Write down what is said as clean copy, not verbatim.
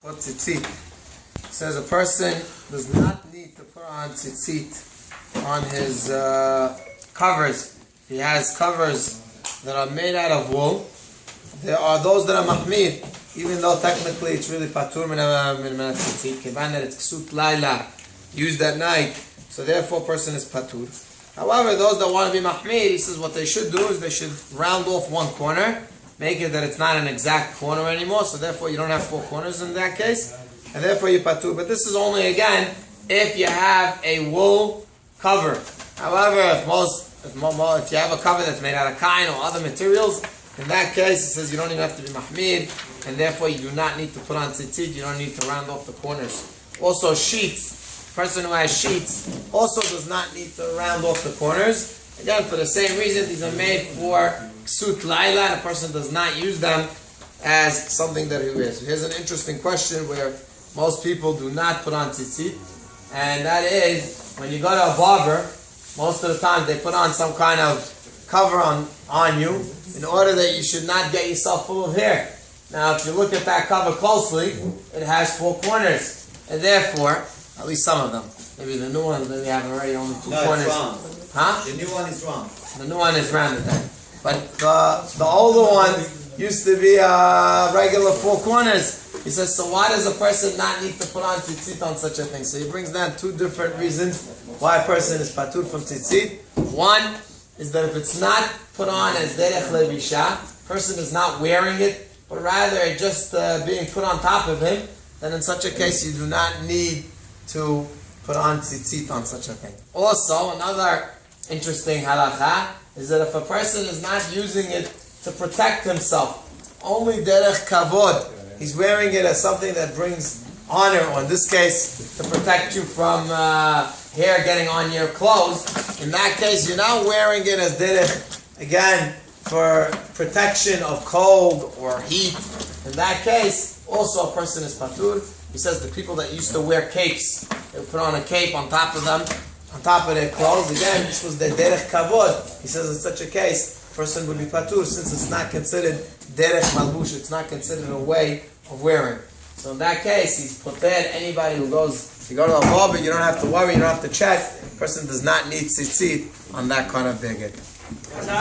What tzitzit? It says a person does not need to put on tzitzit on his covers. He has covers that are made out of wool. There are those that are mahmir, even though technically it's really patur min tzitzit, kivan that it's ksut laila, used at night, so therefore a person is patur. However, those that want to be mahmir, he says what they should do is they should round off one corner, make it that it's not an exact corner anymore, so therefore you don't have four corners in that case, and therefore you patur. But this is only, again, if you have a wool cover. However, if you have a cover that's made out of kain or other materials, in that case it says you don't even have to be mahmir, and therefore you do not need to put on tzitzit, you don't need to round off the corners. Also sheets, a person who has sheets also does not need to round off the corners. Again, for the same reason, these are made for ksut laila, and a person does not use them as something that he wears. So here's an interesting question where most people do not put on tzitzit, and that is, when you go to a barber, most of the time they put on some kind of cover on you in order that you should not get yourself full of hair. Now, if you look at that cover closely, it has four corners, and therefore, at least some of them, maybe the new ones maybe have already only two corners. It's wrong. Huh? The new one is wrong. The new one is rounded then. But the older one used to be regular four corners. He says, so why does a person not need to put on tzitzit on such a thing? So he brings down two different reasons why a person is patur from tzitzit. One is that if it's not put on as derech levisha, person is not wearing it, but rather just being put on top of him, then in such a case you do not need to put on tzitzit on such a thing. Also, another interesting halacha is that if a person is not using it to protect himself, only derech kavod, he's wearing it as something that brings honor, or in this case, to protect you from hair getting on your clothes. In that case, you're not wearing it as derech, again, for protection of cold or heat. In that case, also a person is patur. He says the people that used to wear capes, they would put on a cape on top of them, on top of their clothes. Again, this was the derech kavod. He says in such a case, a person would be patur since it's not considered derech malbush, it's not considered a way of wearing. So in that case, he's prepared. Anybody who goes, if you go to a barber, you don't have to worry, you don't have to check. A person does not need tzitzit on that kind of beged.